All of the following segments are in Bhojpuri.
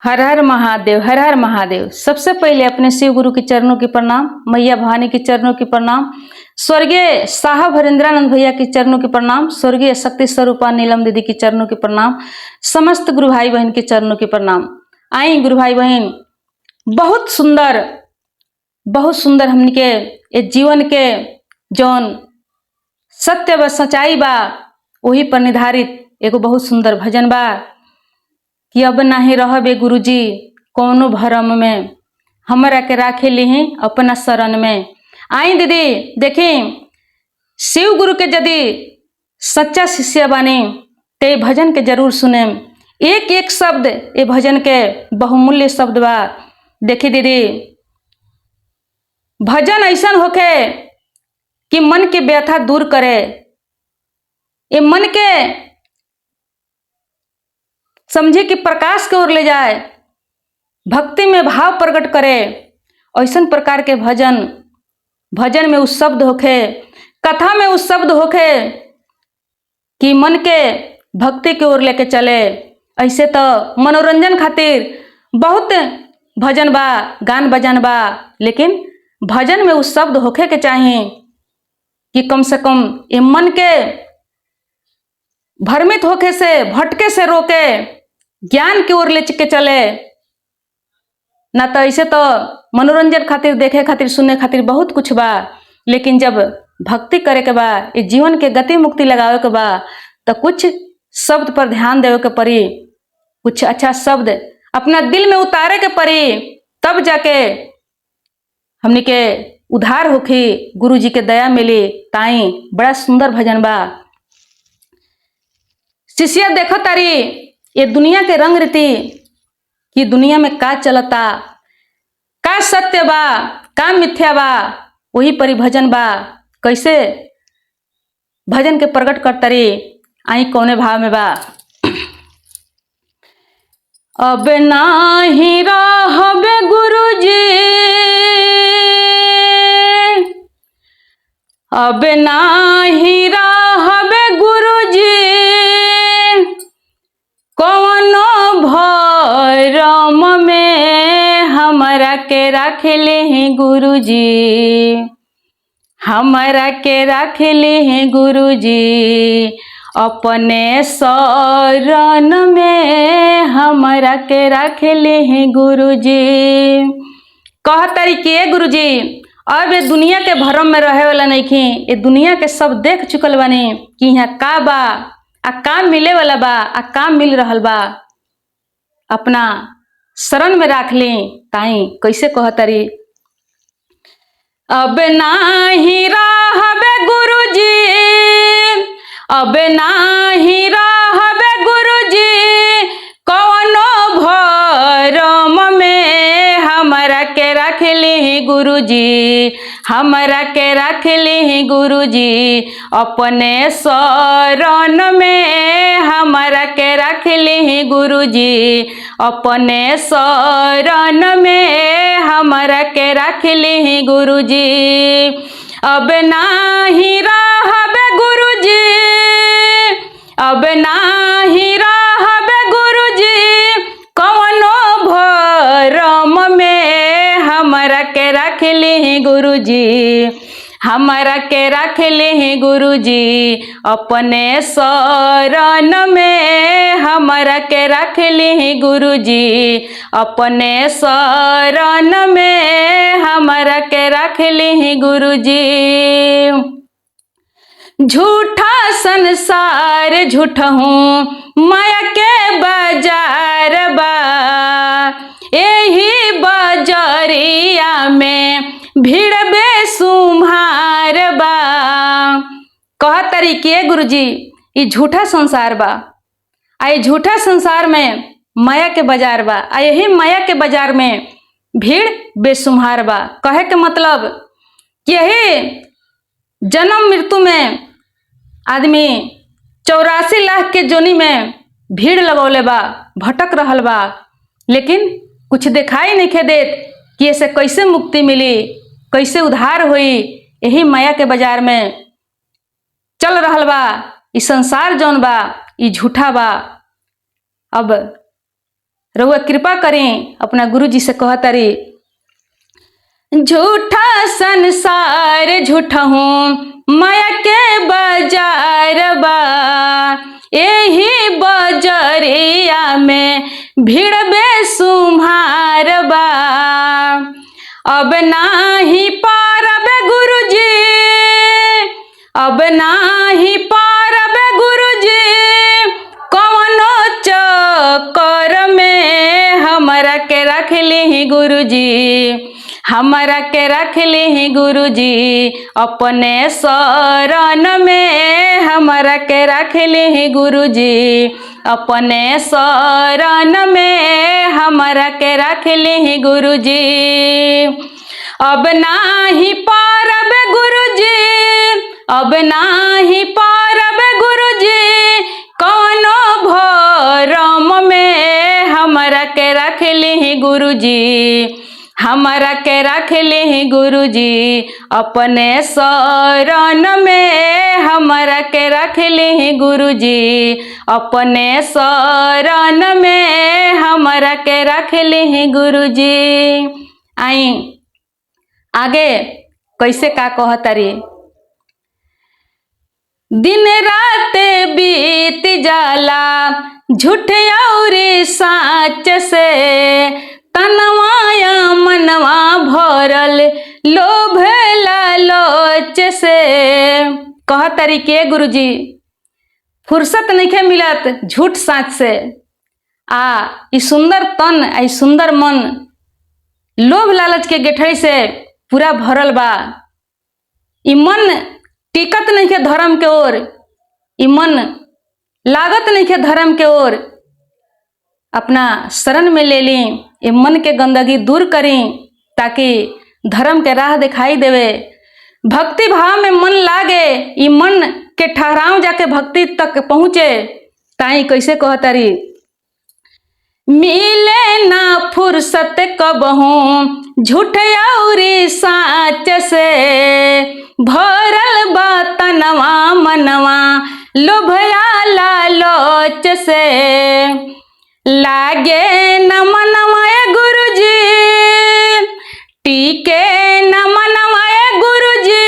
हर हर महादेव, हर हर महादेव। सबसे पहले अपने शिव गुरु के चरणों की प्रणाम, मैया भवानी के चरणों की प्रणाम, स्वर्गीय साहब हरेंद्रानंद भैया के चरणों की प्रणाम, स्वर्गीय शक्ति स्वरूपा नीलम दीदी के चरणों की प्रणाम, समस्त गुरु भाई बहन के चरणों की प्रणाम। आई गुरु भाई बहन, बहुत सुंदर हमने के ये जीवन के जौन सत्य व सच्चाई बा वही पर निर्धारित एगो बहुत सुंदर भजन बा कि अब नाही रहबे गुरुजी कौनो भरम में, हमरा के राखे ली अपना शरण में। आई दीदी देखी, शिव गुरु के यदि सच्चा शिष्य बने तो ये भजन के जरूर सुने। एक एक शब्द ये भजन के बहुमूल्य शब्द बा। देखी दीदी, भजन ऐसा होके कि मन के व्यथा दूर करे, ये मन के समझे कि प्रकाश की ओर ले जाए, भक्ति में भाव प्रकट करे। ऐसा प्रकार के भजन में उस शब्द होखे, कथा में उस शब्द होखे कि मन के भक्ति की ओर लेके चले। ऐसे तो मनोरंजन खातिर बहुत भजन बा, गान बजान बा, लेकिन भजन में उस शब्द होखे के चाहिए कि कम से कम ये मन के भ्रमित होके से, भटके से रोके, ज्ञान की ओर ले के चले। ना तो ऐसे तो मनोरंजन खातिर, देखे खातिर, सुनने खातिर बहुत कुछ बा, लेकिन जब भक्ति करे के बा, इस जीवन के गति मुक्ति लगावे के बा, तो कुछ शब्द पर ध्यान देवे के पड़ी, कुछ अच्छा शब्द अपना दिल में उतारे के पड़ी, तब जाके हमने के उधार होखी, गुरु जी के दया मिली। ताई बड़ा सुंदर भजन बा। शिष्य देखो तारी ये दुनिया के रंग रीति कि दुनिया में का चलता, का सत्य बा, का मिथ्या बा, वही परिभजन बा। कैसे भजन के प्रकट करतरी, आई कौने भाव में बा। अब नाही रहबे गुरुजी, अब नाही रहबे गुरुजी कौनो भरम में, हमरा के राखले हैं गुरुजी, हमरा के राखले हैं गुरुजी अपने शरण में, हमरा के राखले हैं गुरुजी। कह तरीके गुरुजी अब ये दुनिया के भरम में रहे वाला नहीं खी, ये दुनिया के सब देख चुकल बानी कि यहाँ का बा, आ काम मिले वाला बा, आ काम मिल रहल बा, अपना शरण में राख ली। ताई कैसे कहतरी, अब नाही रहबे गुरुजी, अब नाही रहबे गुरुजी कौनो भरम में, हमरा के राख ली गुरुजी, हमरा के राख ली गुरुजी अपने शरण में, हमरा के राख ली गुरुजी अपने शरण में, हमरा के राख ली गुरुजी। अब नाही रहबे गुरुजी, अब नाही रहबे गुरुजी कौनो भरम में, हमरा के राख ली गुरुजी, हमरा के राख ली गुरुजी अपने शरण में, हमरा के राख ली गुरुजी अपने शरण में, हमरा के राख ली गुरुजी। झूठा संसार झूठहूँ माया के बाजार बा, यही बाजारिया में भीड़ बेसुमार बा। कह तरीके गुरुजी ये झूठा संसार बा, आ झूठा संसार में माया के बाजार बा, आ यही माया के बाजार में भीड़ बेसुमार बा। कहे के मतलब कि यही जन्म मृत्यु में आदमी 84 लाख के जोनी में भीड़ लगौले बा, भटक रहल बा, लेकिन कुछ दिखाई नहीं खे देत कि ऐसे कैसे मुक्ति मिली, कैसे उद्धार हुई। यही माया के बाजार में चल रहल बा। इस संसार जौन बा ये झूठा बा। अब रउआ कृपा करें। अपना गुरु जी से कहतारी, झूठा संसार झूठा हूँ माया के बाजार बा, यही बजरिया में भीड़ बेसुमार बा। अब नाही पारब गुरुजी, अब नाही पारब गुरुजी, कवनो चक्कर में हमरा के रख ली गुरुजी, हमरा के रख ली गुरुजी, अपने शरण में हमरा के रख ली गुरुजी, अपने शरण में हमरा के रख ली गुरुजी। अब नाही पारब गुरुजी, अब नाही पारब गुरुजी, कौनो भरम में हमरा के रख ली गुरुजी, हमरा के रख ली गुरुजी, अपने शरण में हमरा के रख ली गुरुजी, अपने शरण में हमरा के रख ली गुरुजी। आई आगे कैसे का कहतारी, दिन रात बीत जाला झूठ और साच से, तनवाया मनवा भरल लोभ लालच से। कहतारी के गुरुजी फुर्सत नहीं मिलत झूठ साच से, आ ई सुंदर तन आ सुंदर मन लोभ लालच के गेठड़ी से पूरा भरल बा। ई मन टिकत नहीं के धर्म के ओर, ई मन लागत नहीं के धर्म के ओर। अपना शरण में ले ली, ये मन के गंदगी दूर करी ताकि धर्म के राह दिखाई देवे, भक्ति भाव में मन लागे, ई मन के ठहराव जाके भक्ति तक पहुँचे। ताई कैसे कहतारी, मिले ना फुर्सत कबहूँ झूठ और साच से, भरल बा तनवा मनवा लोभया लालच से। लागे न मनवा गुरुजी, टीके न मनवा गुरुजी,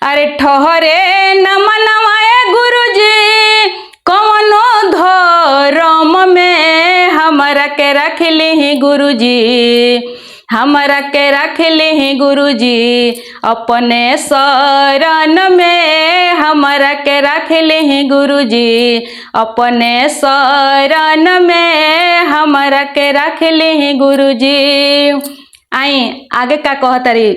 अरे ठहरे न मनवा गुरुजी, कौनो धर्म में हमरा के रख ली गुरुजी, हमरा के रख ली गुरुजी, अपने शरण में हमरा के रख ली गुरुजी, अपने शरण में हमरा के रख ली गुरुजी। आई आगे का कहतारी,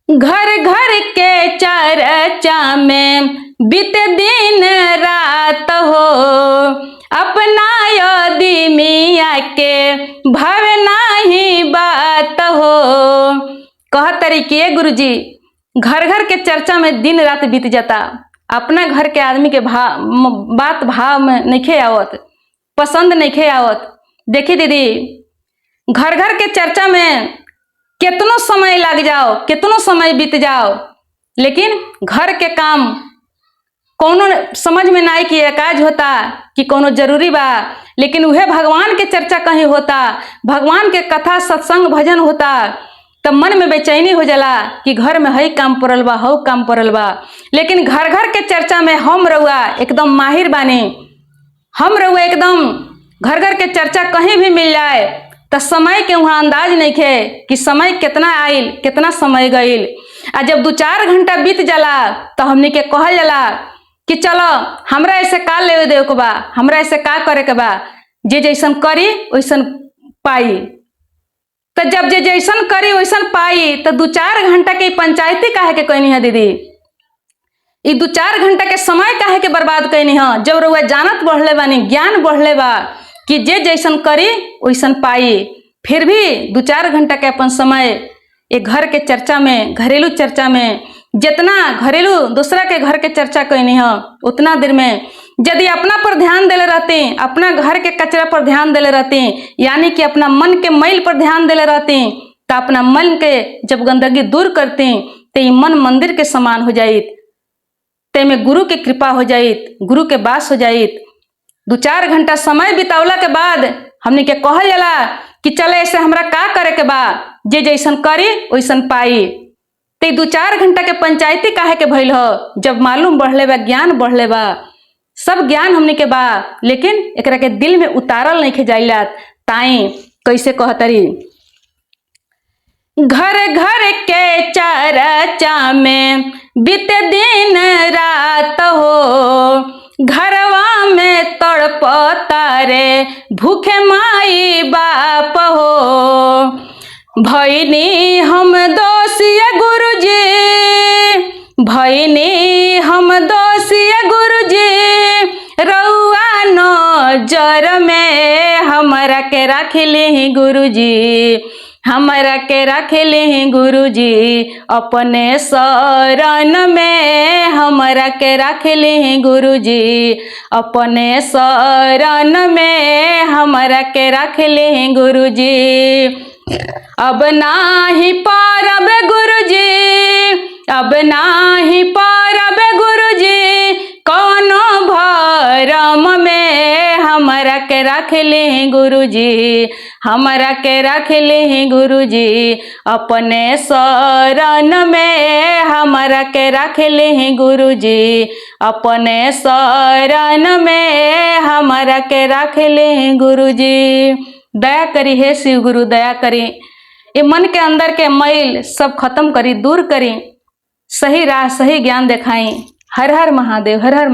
घर घर के चर्चा में बीते दिन रात हो, अपना यदि मिया के भावे नाही बात हो। कहतारी के गुरुजी घर घर के चर्चा में दिन रात बीत जाता, अपना घर के आदमी के बात भाव में नहीं आवत, पसंद नहीं आवत। देखी दीदी, घर घर के चर्चा में कितनो समय लग जाओ, कितनो समय बीत जाओ, लेकिन घर के काम कोनो समझ में ना कि एकाज होता कि कोनो जरूरी बा, लेकिन वह भगवान के चर्चा कहीं होता, भगवान के कथा सत्संग भजन होता, तब मन में बेचैनी हो जाला कि घर में हई काम पड़ल बा, हऊ काम पड़ल बा। लेकिन घर घर के चर्चा में हम रउआ एकदम माहिर बानी, हम रउआ एकदम घर घर के चर्चा कहीं भी मिल जाए तो समय के वहाँ अंदाज नहीं खे कि समय कितना आइल कितना समय गईल। आ जब 2-4 घंटा बीत जाला तो हमने के कहल जाला कि चलो हमरा ऐसे का लेवे देवे के बा, हमरा ऐसे का करे के बा, जे जैसन करी वैसन पाई। तो जब जे जैसन करी वैसन पाई तो 2-4 घंटा के पंचायती काहे के कहनी है दीदी, ये 2-4 घंटा के समय काहे के बर्बाद कहनी है, जब रउआ जानत बढ़ले बानी, ज्ञान बढ़ले बा कि जे जैसन करी वैसन पाई। फिर भी 2-4 घंटा के अपन समय एक घर के चर्चा में, घरेलू चर्चा में, जितना घरेलू दूसरा के घर के चर्चा कहनी है उतना देर में यदि अपना पर ध्यान देले रहते, अपना घर के कचरा पर ध्यान देले रहते, यानी कि अपना मन के मैल पर ध्यान देले रहते, तो अपना मन के जब गंदगी दूर करते तो ये मन मंदिर के समान हो जाइत, ते में गुरु की कृपा हो जाइत, गुरु के वास हो जाइत। 2-4 घंटा समय बितावला के बाद हमनी के कहल जाला कि चले ऐसे हमरा का करे के बा, जे जैसन करी वैसन पाई। ते 2-4 घंटा के पंचायती काहे के भइल हो, जब मालूम बढ़ले बा, ज्ञान बढ़ले बा, सब ज्ञान हमनी के बा, लेकिन एकरा के दिल में उतारल नहीं जाइला। ताई कैसे कहतरी, घर घर के चर्चा में बीते दिन रात हो, घरवा में तड़पता रे भूखे माई बाप हो। भईनी हम दोषिया गुरुजी, भईनी हम दोषिया गुरुजी, रउआ नजर में हमरा के रखली गुरुजी, हमरा के रखली गुरुजी, अपने शरण में हमरा के रखली गुरुजी, अपने शरण में हमरा के रखली गुरुजी। अब नाही पारब गुरुजी, अब नाही पारब गुरुजी, कोनो भरम में हमरा के रखली गुरुजी, हमरा के रखली गुरुजी, अपने शरण में हमरा के रखली गुरुजी, अपने शरण में हमरा के रखली गुरुजी। दया करी हे शिव गुरु, दया करी, ये मन के अंदर के मैल सब खत्म करी, दूर करी, सही राह सही ज्ञान दिखाई। हर हर महादेव, हर हर